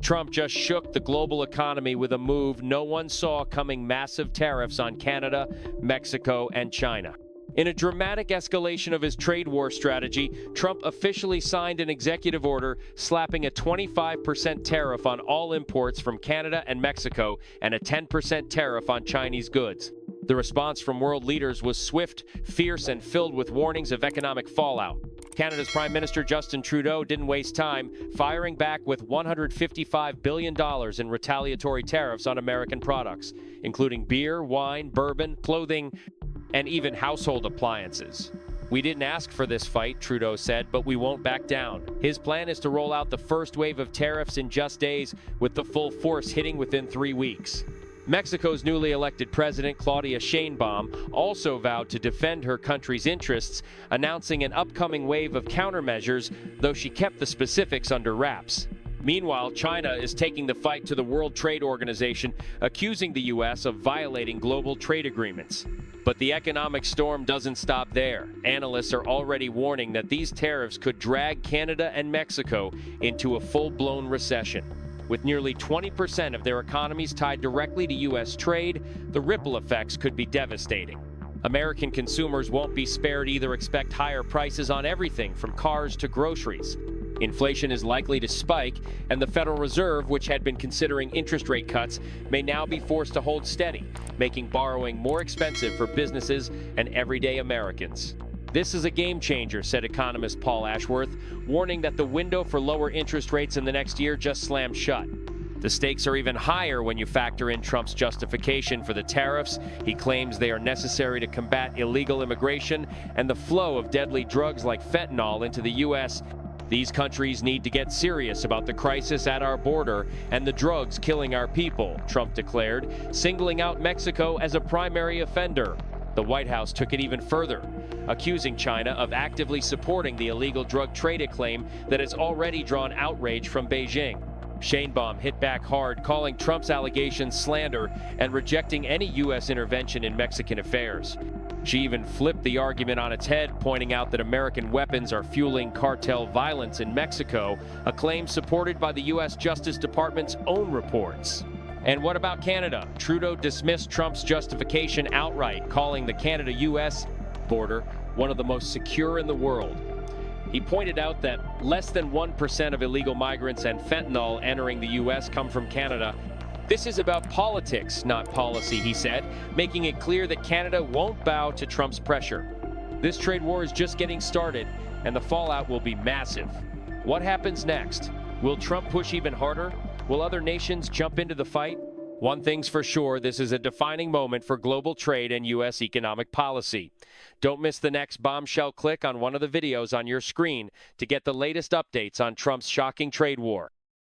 Trump just shook the global economy with a move no one saw coming: massive tariffs on Canada, Mexico, and China. In a dramatic escalation of his trade war strategy, Trump officially signed an executive order slapping a 25% tariff on all imports from Canada and Mexico and a 10% tariff on Chinese goods. The response from world leaders was swift, fierce, and filled with warnings of economic fallout. Canada's Prime Minister Justin Trudeau didn't waste time, firing back with $155 billion in retaliatory tariffs on American products, including beer, wine, bourbon, clothing, and even household appliances. "We didn't ask for this fight," Trudeau said, "but we won't back down." His plan is to roll out the first wave of tariffs in just days, with the full force hitting within 3 weeks. Mexico's newly elected president, Claudia Sheinbaum, also vowed to defend her country's interests, announcing an upcoming wave of countermeasures, though she kept the specifics under wraps. Meanwhile, China is taking the fight to the World Trade Organization, accusing the U.S. of violating global trade agreements. But the economic storm doesn't stop there. Analysts are already warning that these tariffs could drag Canada and Mexico into a full-blown recession. With nearly 20% of their economies tied directly to U.S. trade, the ripple effects could be devastating. American consumers won't be spared either. Expect higher prices on everything from cars to groceries. Inflation is likely to spike, and the Federal Reserve, which had been considering interest rate cuts, may now be forced to hold steady, making borrowing more expensive for businesses and everyday Americans. "This is a game changer," said economist Paul Ashworth, warning that the window for lower interest rates in the next year just slammed shut. The stakes are even higher when you factor in Trump's justification for the tariffs. He claims they are necessary to combat illegal immigration and the flow of deadly drugs like fentanyl into the U.S. "These countries need to get serious about the crisis at our border and the drugs killing our people," Trump declared, singling out Mexico as a primary offender. The White House took it even further, accusing China of actively supporting the illegal drug trade, a claim that has already drawn outrage from Beijing. Sheinbaum hit back hard, calling Trump's allegations slander and rejecting any U.S. intervention in Mexican affairs. She even flipped the argument on its head, pointing out that American weapons are fueling cartel violence in Mexico, a claim supported by the U.S. Justice Department's own reports. And what about Canada? Trudeau dismissed Trump's justification outright, calling the Canada-U.S. border one of the most secure in the world. He pointed out that less than 1% of illegal migrants and fentanyl entering the U.S. come from Canada. "This is about politics, not policy," he said, making it clear that Canada won't bow to Trump's pressure. This trade war is just getting started, and the fallout will be massive. What happens next? Will Trump push even harder? Will other nations jump into the fight? One thing's for sure, this is a defining moment for global trade and U.S. economic policy. Don't miss the next bombshell. Click on one of the videos on your screen to get the latest updates on Trump's shocking trade war.